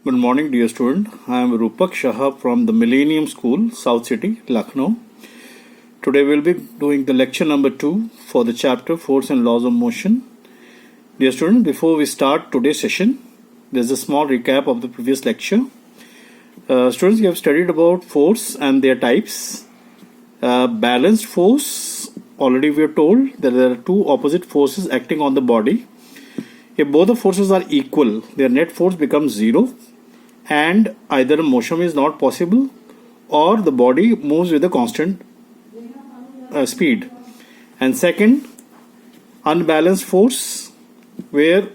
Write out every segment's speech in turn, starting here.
Good morning, dear student. I am Rupak Shah from the Millennium School, South City, Lucknow. Today we will be doing the lecture number 2 for the chapter Force and Laws of Motion. Dear student, before we start today's session, there is a small recap of the previous lecture. Students, you have studied about force and their types. Balanced force, already we are told that there are two opposite forces acting on the body. If both the forces are equal, their net force becomes zero, and either motion is not possible or the body moves with a constant speed. And second, unbalanced force, where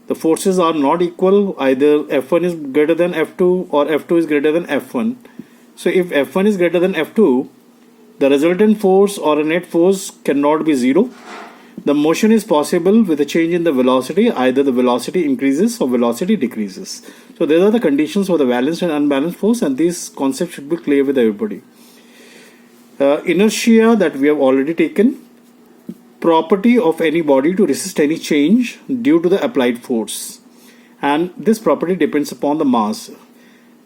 the forces are not equal, either F1 is greater than F2 or F2 is greater than F1. So if F1 is greater than F2, the resultant force or a net force cannot be zero. The motion is possible with a change in the velocity, either the velocity increases or velocity decreases. So these are the conditions for the balanced and unbalanced force, and these concepts should be clear with everybody. Inertia, that we have already taken. Property of any body to resist any change due to the applied force, and this property depends upon the mass.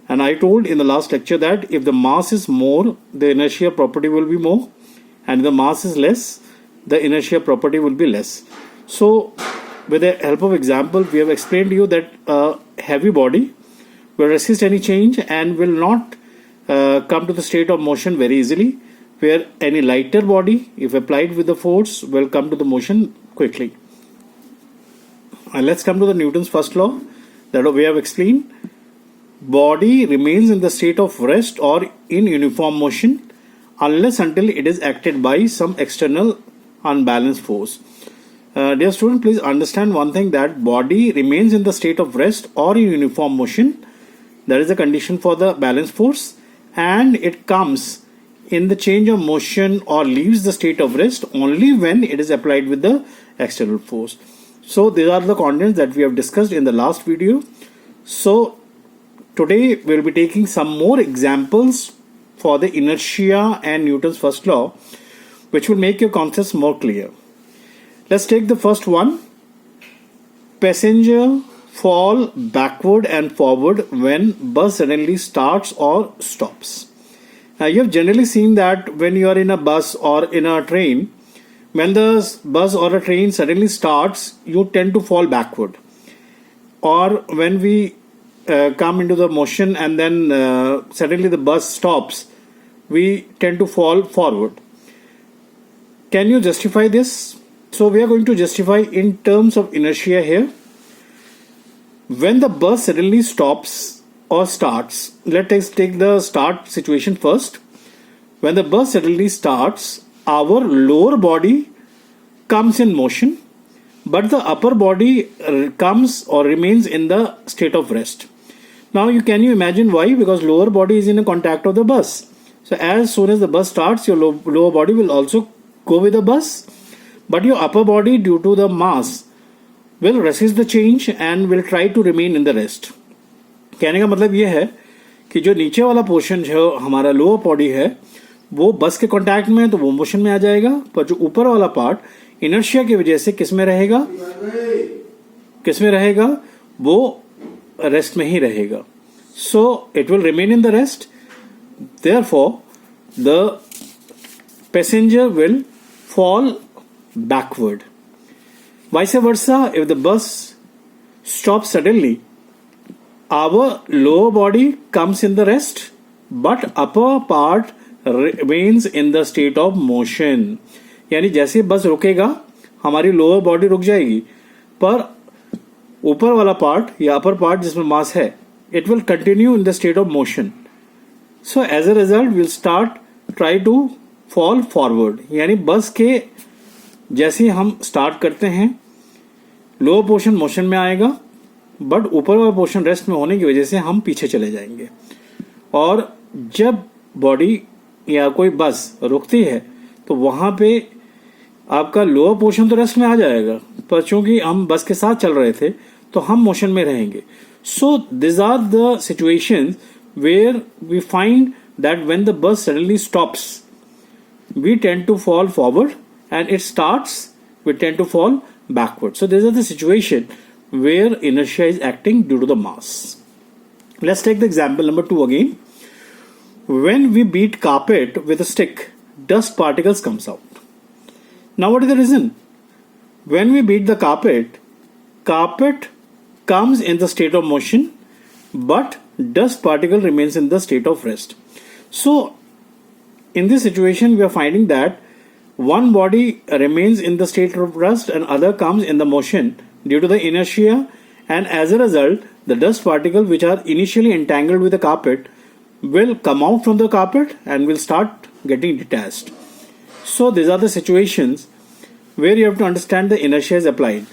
And I told in the last lecture that if the mass is more, the inertia property will be more, and if the mass is less, the inertia property will be less. So with the help of example, we have explained to you that a heavy body will resist any change and will not come to the state of motion very easily, where any lighter body, if applied with the force, will come to the motion quickly. And let's come to the Newton's first law that we have explained. Body remains in the state of rest or in uniform motion unless until it is acted by some external unbalanced force. Dear student, please understand one thing, that body remains in the state of rest or in uniform motion. That is a condition for the balanced force, and it comes in the change of motion or leaves the state of rest only when it is applied with the external force. So these are the contents that we have discussed in the last video. So today we will be taking some more examples for the inertia and Newton's first law, which will make your concepts more clear. Let's take the first one. Passenger fall backward and forward when bus suddenly starts or stops. Now you have generally seen that when you are in a bus or in a train, when the bus or a train suddenly starts, you tend to fall backward. Or when we come into the motion and then suddenly the bus stops, we tend to fall forward. Can you justify this? So we are going to justify in terms of inertia here. When the bus suddenly stops or starts, let us take the start situation first. When the bus suddenly starts, our lower body comes in motion, but the upper body comes or remains in the state of rest. Now can you imagine why? Because lower body is in a contact of the bus. So as soon as the bus starts, your lower body will also go with the bus, but your upper body, due to the mass, will resist the change and will try to remain in the rest. कहने का मतलब ये है कि जो नीचे वाला portion जो हमारा लोअर बॉडी है वो बस के कांटेक्ट में है तो वो मोशन में आ जाएगा, पर जो ऊपर वाला पार्ट इनर्शिया की वजह से किस में रहेगा वो रेस्ट में ही रहेगा. So it will remain in the rest. Therefore the passenger will fall backward. Vice versa, if the bus stops suddenly, our lower body comes in the rest, but upper part remains in the state of motion. यानी जैसे बस रुकेगा हमारी lower body रुक जाएगी, पर ऊपर वाला पार्ट या अपर पार्ट जिसमें मास है, it will continue in the state of motion. So as a result, we'll try to fall forward. यानी बस के जैसे हम स्टार्ट करते हैं, लोअर पोर्शन मोशन में आएगा, बट ऊपर वाला पोर्शन रेस्ट में होने की वजह से हम पीछे चले जाएंगे. और जब बॉडी या कोई बस रुकती है तो वहां पे आपका लोअर पोर्शन तो रेस्ट में आ जाएगा, पर चूंकि हम बस के साथ चल रहे थे तो हम मोशन में रहेंगे. So this are the situations where we find that when the bus suddenly stops, we tend to fall forward, and it starts, we tend to fall backward. So these are the situation where inertia is acting due to the mass. Let's take the example number 2 again. When we beat carpet with a stick, dust particles comes out. Now what is the reason? When we beat the carpet comes in the state of motion, but dust particle remains in the state of rest. So in this situation, we are finding that one body remains in the state of rest and other comes in the motion due to the inertia, and as a result, the dust particles which are initially entangled with the carpet will come out from the carpet and will start getting detached. So these are the situations where you have to understand the inertia is applied.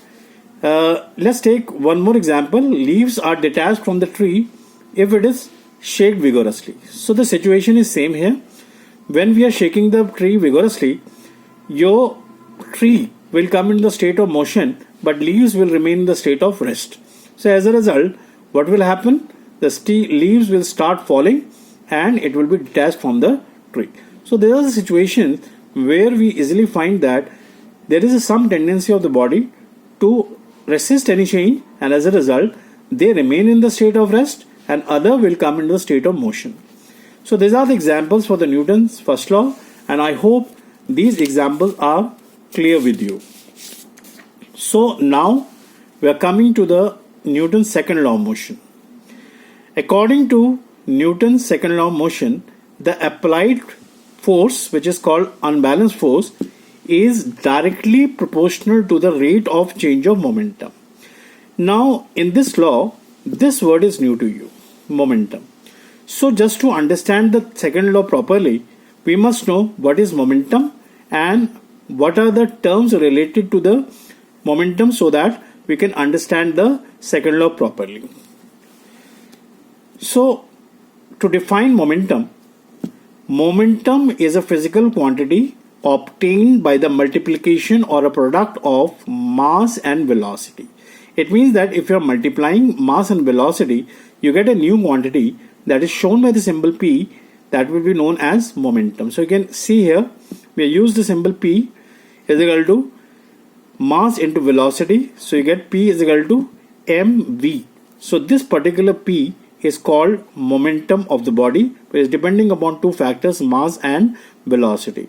Let's take one more example. Leaves are detached from the tree if it is shaken vigorously. So the situation is same here. When we are shaking the tree vigorously, your tree will come in the state of motion, but leaves will remain in the state of rest. So as a result, what will happen? The leaves will start falling and it will be detached from the tree. So there are the situations where we easily find that there is some tendency of the body to resist any change, and as a result, they remain in the state of rest and other will come into the state of motion. So these are the examples for the Newton's first law, and I hope these examples are clear with you. So now we are coming to the Newton's second law of motion. According to Newton's second law of motion, the applied force, which is called unbalanced force, is directly proportional to the rate of change of momentum. Now in this law, this word is new to you, momentum. So just to understand the second law properly, we must know what is momentum and what are the terms related to the momentum so that we can understand the second law properly. So to define momentum, momentum is a physical quantity obtained by the multiplication or a product of mass and velocity. It means that if you are multiplying mass and velocity, you get a new quantity that is shown by the symbol P, that will be known as momentum. So you can see here, we use the symbol P is equal to mass into velocity. So you get P is equal to mv. So this particular P is called momentum of the body, which is depending upon two factors, mass and velocity.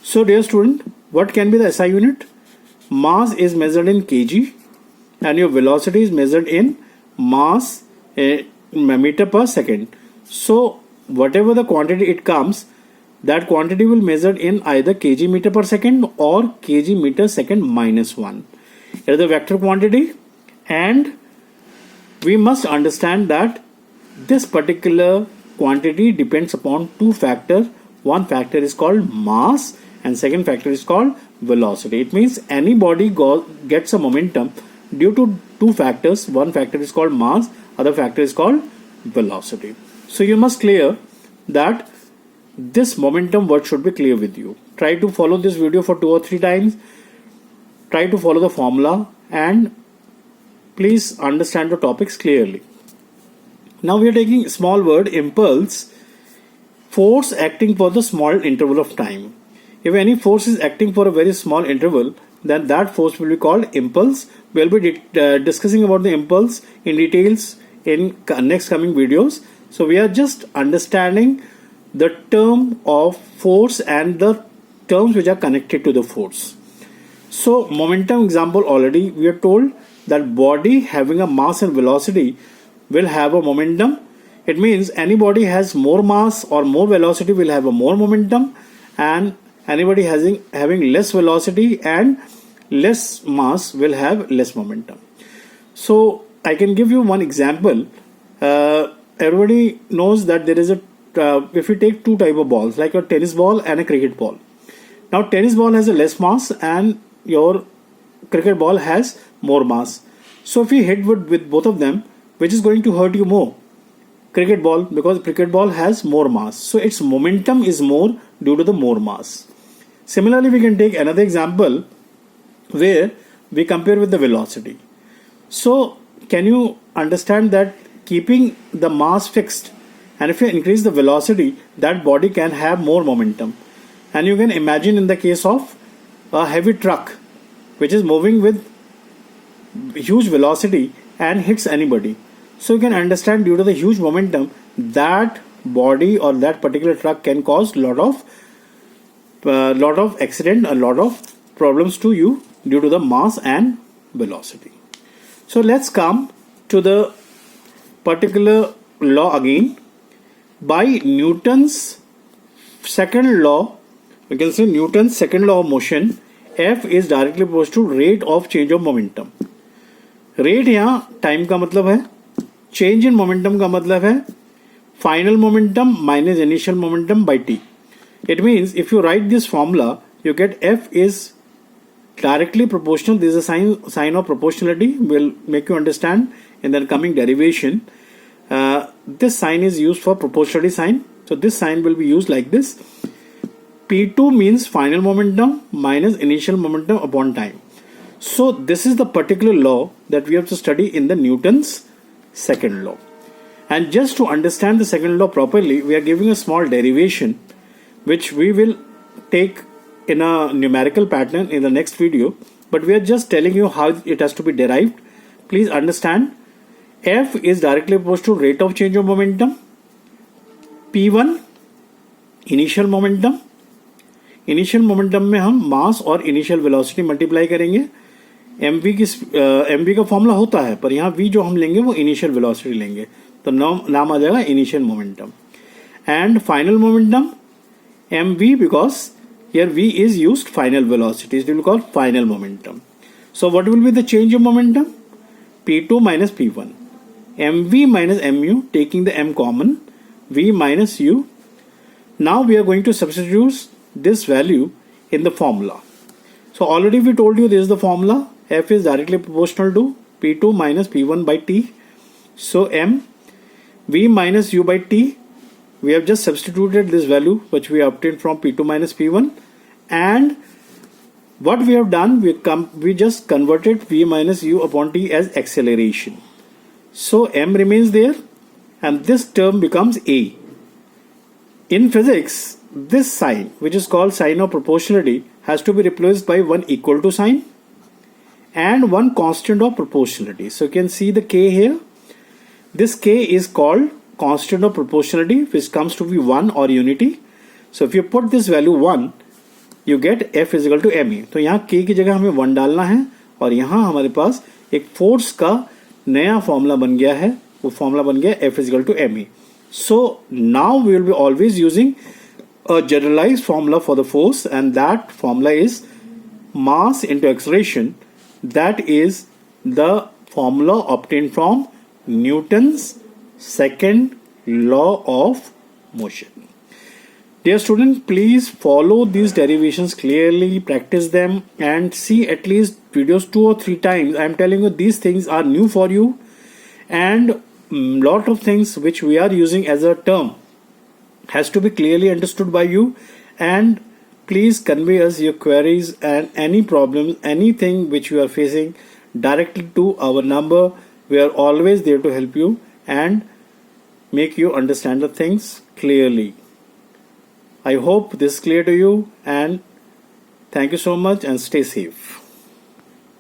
So dear student, what can be the SI unit? Mass is measured in kg and your velocity is measured in mass meter per second. So whatever the quantity it comes, that quantity will measured in either kg meter per second or kg meter second minus 1. It is the vector quantity, and we must understand that this particular quantity depends upon two factors. One factor is called mass and second factor is called velocity. It means any body gets a momentum due to two factors. One factor is called mass, other factor is called velocity. So you must clear that this momentum word should be clear with you. Try to follow this video for 2 or 3 times. Try to follow the formula and please understand the topics clearly. Now we are taking a small word, impulse, force acting for the small interval of time. If any force is acting for a very small interval, then that force will be called impulse. We will be discussing about the impulse in details in next coming videos. So we are just understanding the term of force and the terms which are connected to the force. So momentum example, already we are told that body having a mass and velocity will have a momentum. It means anybody has more mass or more velocity will have a more momentum, and anybody having less velocity and less mass will have less momentum. So I can give you one example. Everybody knows that there is a if you take two type of balls, like a tennis ball and a cricket ball. Now tennis ball has a less mass and your cricket ball has more mass. So if you hit with both of them, which is going to hurt you more? Cricket ball, because cricket ball has more mass. So its momentum is more due to the more mass. Similarly, we can take another example where we compare with the velocity. So can you understand that keeping the mass fixed, and if you increase the velocity, that body can have more momentum. And you can imagine in the case of a heavy truck which is moving with huge velocity and hits anybody. So you can understand, due to the huge momentum, that body or that particular truck can cause lot of accident, a lot of problems to you due to the mass and velocity. So let's come to the particular law again. By Newton's second law, we can say Newton's second law of motion, F is directly proportional to rate of change of momentum. Rate यहाँ time का मतलब है, change in momentum का मतलब है final momentum minus initial momentum by T. It means if you write this formula, you get F is directly proportional. This is a sign of proportionality. Will make you understand in the coming derivation. This sign is used for proportionality sign. So this sign will be used like this. P2 means final momentum minus initial momentum upon time. So this is the particular law that we have to study in the Newton's second law. And just to understand the second law properly, we are giving a small derivation which we will take in a numerical pattern in the next video, but we are just telling you how it has to be derived. Please understand, F is directly proportional to rate of change of momentum, P1 initial momentum. Initial momentum में हम मास और initial velocity multiply करेंगे. mv का formula होता है, पर यहाँ v जो हम लेंगे वो इनिशियल वेलोसिटी लेंगे, तो नाम आ जाएगा initial momentum. And final momentum mv, because here v is used final velocity, it will be called final momentum. So what will be the change of momentum? P2 minus P1, mv minus mu, taking the m common, v minus u. Now we are going to substitute this value in the formula. So already we told you this is the formula. F is directly proportional to P2 minus P1 by T. So m v minus u by T. We have just substituted this value which we obtained from P2 minus P1, and what we have done, we just converted v minus u upon t as acceleration. So m remains there and this term becomes a. In physics, this sign, which is called sign of proportionality, has to be replaced by one equal to sign and one constant of proportionality. So you can see the k here. This k is called constant of proportionality, which comes to be 1 or unity. So if you put this value 1, you get F is equal to ma. तो यहाँ k की जगह हमें 1 डालना है और यहाँ हमारे पास एक फोर्स का नया फॉर्मूला बन गया है. वो फॉर्मूला बन गया F is equal to ma. So now we will be always using a generalized formula for the force, and that formula is mass into acceleration. That is the formula obtained from Newton's second law of motion. Dear student, please follow these derivations clearly, practice them and see at least videos 2 or 3 times. I am telling you, these things are new for you, and lot of things which we are using as a term has to be clearly understood by you. And please convey us your queries and any problems, anything which you are facing directly to our number. We are always there to help you and make you understand the things clearly. I hope this is clear to you, and thank you so much and stay safe.